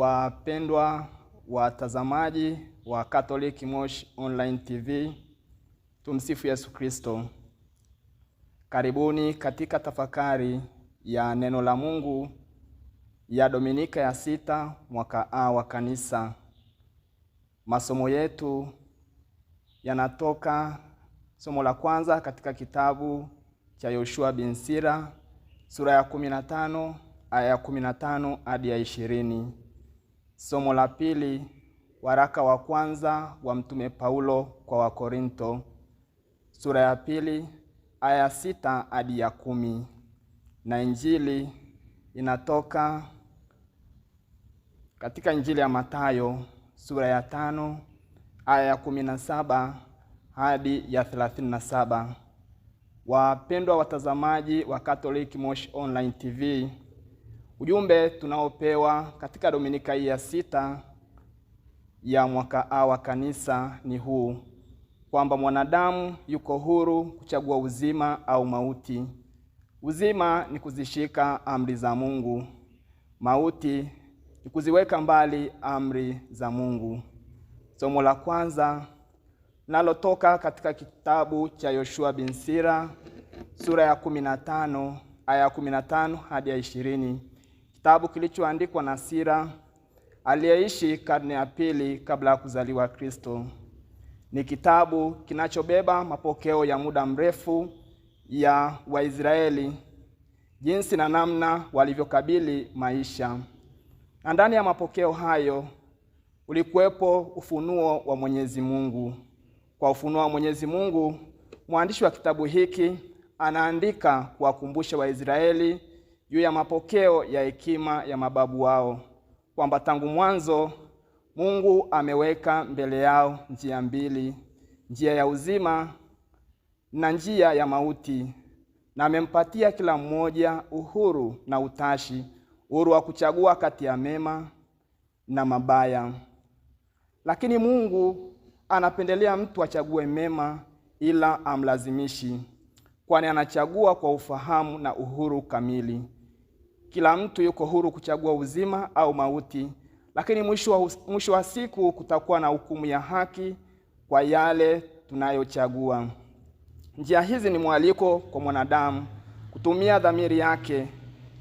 Wapendwa watazamaji wa Catholic Moshi Online TV, tumsifu Yesu Kristo. Karibuni katika tafakari ya neno la Mungu ya Dominika ya 6 mwaka A wa Kanisa. Masomo yetu yanatoka somo la kwanza katika kitabu cha Yoshua bin Sira, sura ya 15 aya ya 15 hadi ya 20. Somo la pili, waraka wa kwanza wa Mtume Paulo kwa Wakorinto, sura ya 2 aya ya 6 hadi ya 10. Na injili inatoka katika Injili ya Mathayo, sura ya 5 aya ya 17 hadi ya 37. Wapendwa watazamaji wa Catholic Moshi Online TV, ujumbe tunaopewa katika Dominika hii ya 6 ya mwaka A wa Kanisa ni huu: kwamba mwanadamu yuko huru kuchagua uzima au mauti. Uzima ni kuzishika amri za Mungu. Mauti ni kuziweka mbali amri za Mungu. Somo la kwanza nalotoka katika kitabu cha Yoshua bin Sira, sura ya 15 aya ya 15 hadi ya 20. Kitabu kilichoandikwa na Sira aliyeishi karne ya pili kabla ya kuzaliwa Kristo. Ni kitabu kinachobeba mapokeo ya muda mrefu ya Waisraeli, jinsi na namna walivyokabili maisha. Na ndani ya mapokeo hayo ulikuwepo ufunuo wa Mwenyezi Mungu. Kwa ufunuo wa Mwenyezi Mungu, mwandishi wa kitabu hiki anaandika kuwakumbusha Waisraeli juu ya mapokeo ya hekima ya mababu wao, kwamba tangu mwanzo Mungu ameweka mbele yao njia mbili, njia ya uzima na njia ya mauti, na amempatia kila mmoja uhuru na utashi, uhuru wa kuchagua kati ya mema na mabaya. Lakini Mungu anapendelea mtu achague mema, ila amlazimishi, kwani anachagua kwa ufahamu na uhuru kamili. Kila mtu yuko huru kuchagua uzima au mauti, lakini mwisho wa siku kutakuwa na hukumu ya haki kwa yale tunayochagua. Njia hizi ni mwaliko kwa mwanadamu kutumia dhamiri yake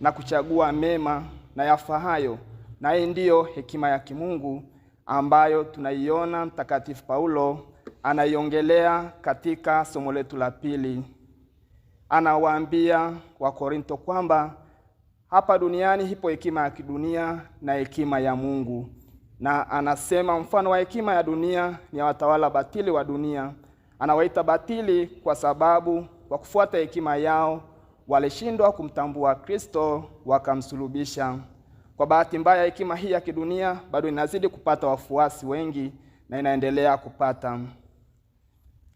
na kuchagua mema na yafahayo, na hii ndiyo hekima ya kimungu ambayo tunaiona Mtakatifu Paulo anaiongelea katika somo letu la pili. Anawaambia Wakorinto kwamba hapa duniani hipo hekima ya kidunia na hekima ya Mungu. Na anasema mfano wa hekima ya dunia ni ya watawala batili wa dunia. Anawaita batili kwa sababu kwa kufuata hekima yao walishindwa kumtambua Kristo, wakamsulubisha. Kwa bahati mbaya, hekima hii ya kidunia bado inazidi kupata wafuasi wengi na inaendelea kupata.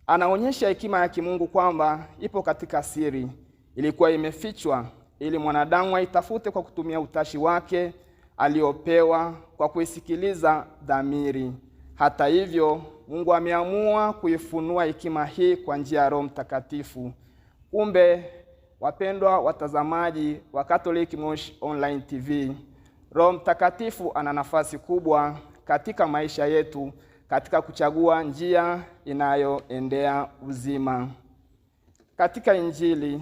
Anaonyesha hekima ya kimungu kwamba ipo katika siri, ilikuwa imefichwa ili mwanadamu aitafute kwa kutumia utashi wake aliopewa kwa kuisikiliza dhamiri. Hata hivyo, Mungu ameamua kuifunua hekima hii kwa njia ya Roho Mtakatifu. Kumbe, wapendwa watazamaji wa Catholic Moshi Online TV, Roho Mtakatifu ana nafasi kubwa katika maisha yetu katika kuchagua njia inayoendea uzima. Katika Injili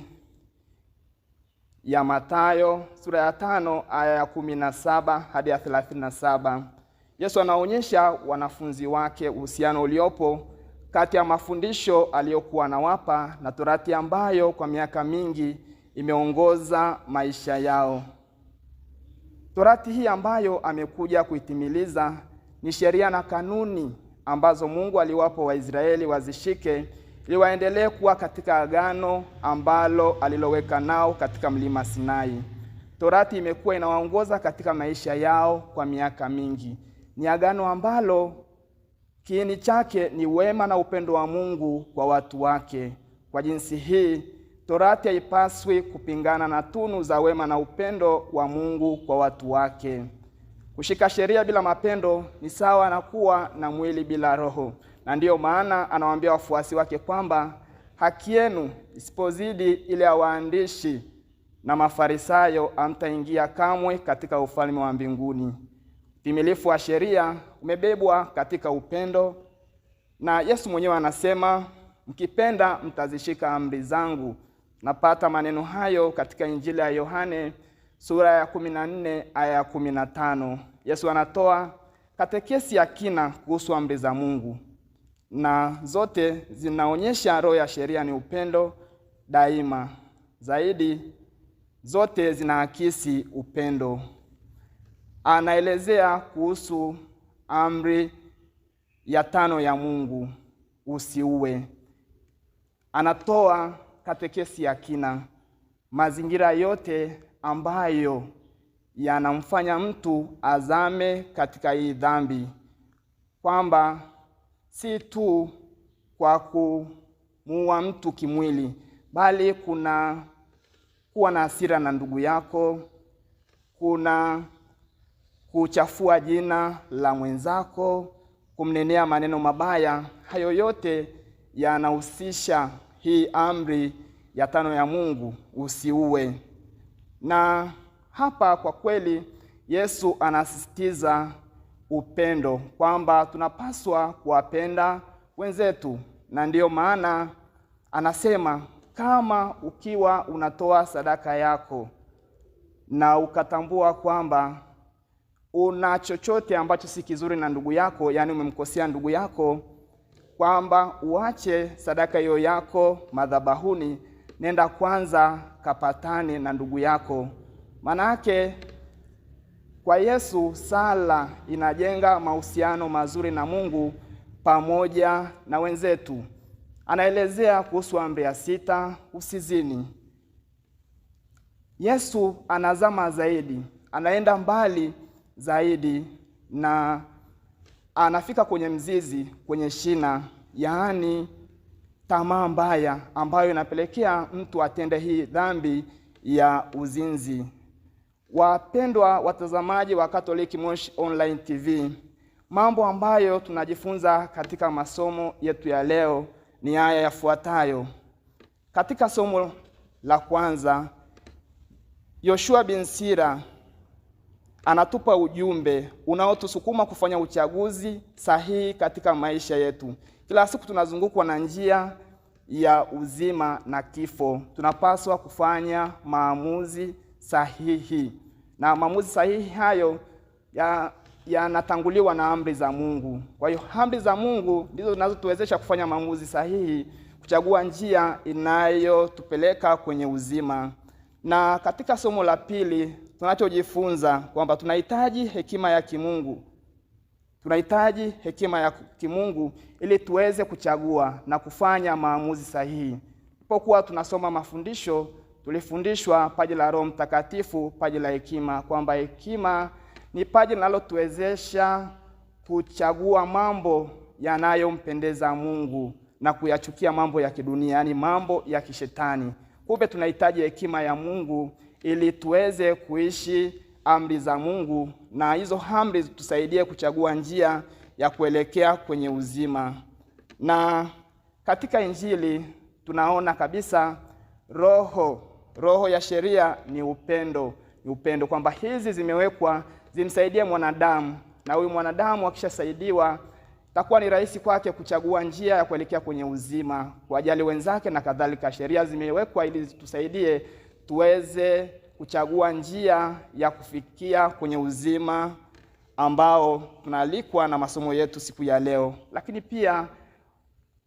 ya Mathayo, sura ya 5 aya ya 17 hadi ya 37, Yesu anaonyesha wanafunzi wake uhusiano uliopo kati ya mafundisho aliyokuwa anawapa na torati ambayo kwa miaka mingi imeongoza maisha yao. Torati hii ambayo amekuja kuitimiliza ni sheria na kanuni ambazo Mungu aliwapa Waisraeli wazishike ili waendelee kuwa katika agano ambalo aliloweka nao katika mlima Sinai. Torati imekuwa inawaongoza katika maisha yao kwa miaka mingi. Ni agano ambalo kiini chake ni wema na upendo wa Mungu kwa watu wake. Kwa jinsi hii, Torati haipaswi kupingana na tunu za wema na upendo wa Mungu kwa watu wake. Kushika sheria bila mapendo ni sawa na kuwa na mwili bila roho. Na ndiyo maana anawaambia wafuasi wake kwamba haki yenu isipozidi ile ya waandishi na Mafarisayo, hamtaingia kamwe katika ufalme wa mbinguni. Timilifu wa sheria umebebwa katika upendo, na Yesu mwenyewe anasema, mkipenda mtazishika amri zangu. Napata maneno hayo katika Injili ya Yohane sura ya 14 aya ya 15. Yesu anatoa katekesi ya kina kuhusu amri za Mungu, na zote zinaonyesha roho ya sheria ni upendo daima. Zaidi, zote zinaakisi upendo. Anaelezea kuhusu amri ya 5 ya Mungu, usiue. Anatoa katekesi ya kina, mazingira yote ambayo yanamfanya mtu azame katika hii dhambi, kwamba si tu kwa kumuua mtu kimwili, bali kuna kuwa na hasira na ndugu yako, kuna kuchafua jina la mwenzako, kumnenea maneno mabaya. Hayo yote yanahusisha hii amri ya 5 ya Mungu, usiue. Na hapa kwa kweli Yesu anasisitiza upendo, kwamba tunapaswa kuwapenda wenzetu. Na ndiyo maana anasema, kama ukiwa unatoa sadaka yako na ukatambua kwamba una chochote ambacho si kizuri na ndugu yako, yani umemkosea ndugu yako, kwamba uache sadaka hiyo yako madhabahuni, nenda kwanza kapatane na ndugu yako. Manake kwa Yesu sala inajenga mahusiano mazuri na Mungu pamoja na wenzetu. Anaelezea kuhusu amri ya 6, usizini. Yesu anazama zaidi, anaenda mbali zaidi, na anafika kwenye mzizi, kwenye shina, yaani tamaa mbaya ambayo inapelekea mtu atende hii dhambi ya uzinzi. Wapendwa watazamaji wa Catholic Moshi Online TV, mambo ambayo tunajifunza katika masomo yetu ya leo ni haya yafuatayo. Katika somo la kwanza, Yoshua bin Sira anatupa ujumbe unaotusukuma kufanya uchaguzi sahihi katika maisha yetu. Kila siku tunazungukwa na njia ya uzima na kifo. Tunapaswa kufanya maamuzi sahihi, na maamuzi sahihi hayo yanatanguliwa na amri za Mungu. Kwa hiyo amri za Mungu ndizo zinazotuwezesha kufanya maamuzi sahihi, kuchagua njia inayotupeleka kwenye uzima. Na katika somo la pili tunachojifunza kwamba tunahitaji hekima ya kimungu. Tunahitaji hekima ya kimungu ili tuweze kuchagua na kufanya maamuzi sahihi. Tulipokuwa tunasoma mafundisho, tulifundishwa paji la Roho Mtakatifu, paji la hekima, kwamba hekima ni paji linalotuwezesha kuchagua mambo yanayompendeza Mungu na kuyachukia mambo ya kidunia, yani mambo ya kishetani. Kumbe tunahitaji hekima ya Mungu ili tuweze kuishi amri za Mungu, na hizo amri tusaidie kuchagua njia ya kuelekea kwenye uzima. Na katika Injili tunaona kabisa roho ya sheria ni upendo. Ni upendo, kwamba hizi zimewekwa zimsaidie mwanadamu, na huyu mwanadamu akishasaidiwa itakuwa ni rahisi kwake kuchagua njia ya kuelekea kwenye uzima, kuwajali wenzake na kadhalika. Sheria zimewekwa ili tusaidie tuweze kuchagua njia ya kufikia kwenye uzima ambao tunaalikwa na masomo yetu siku ya leo. Lakini pia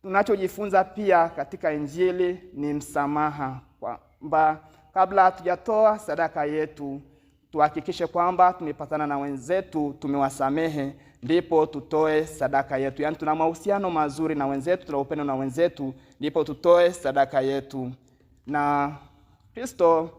tunachojifunza pia katika Injili ni msamaha, kwamba kabla hatujatoa sadaka yetu tuhakikishe kwamba tumepatana na wenzetu, tumewasamehe, ndipo tutoe sadaka yetu. Yaani tuna mahusiano mazuri na wenzetu, tuna upendo na wenzetu, ndipo tutoe sadaka yetu. Na Kristo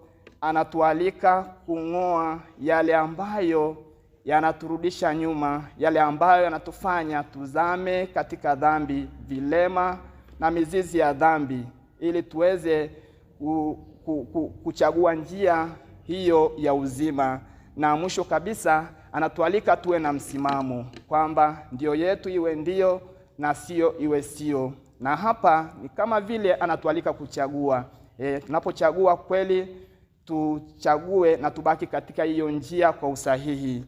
anatualika kung'oa yale ambayo yanaturudisha nyuma, yale ambayo yanatufanya tuzame katika dhambi, vilema na mizizi ya dhambi, ili tuweze kuchagua njia hiyo ya uzima. Na mwisho kabisa anatualika tuwe na msimamo, kwamba ndio yetu iwe ndio na sio iwe sio. Na hapa ni kama vile anatualika kuchagua. Tunapochagua kweli tuchague na tubaki katika hiyo njia kwa usahihi.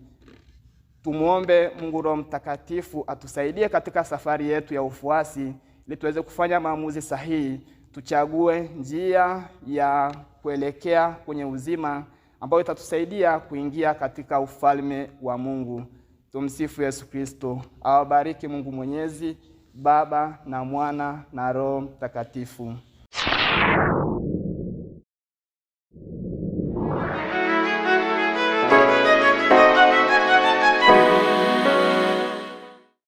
Tumuombe Mungu Roho Mtakatifu atusaidie katika safari yetu ya ufuasi, ili tuweze kufanya maamuzi sahihi, tuchague njia ya kuelekea kwenye uzima ambayo itatusaidia kuingia katika ufalme wa Mungu. Tumsifu Yesu Kristo. Awabariki Mungu Mwenyezi, Baba na Mwana na Roho Mtakatifu.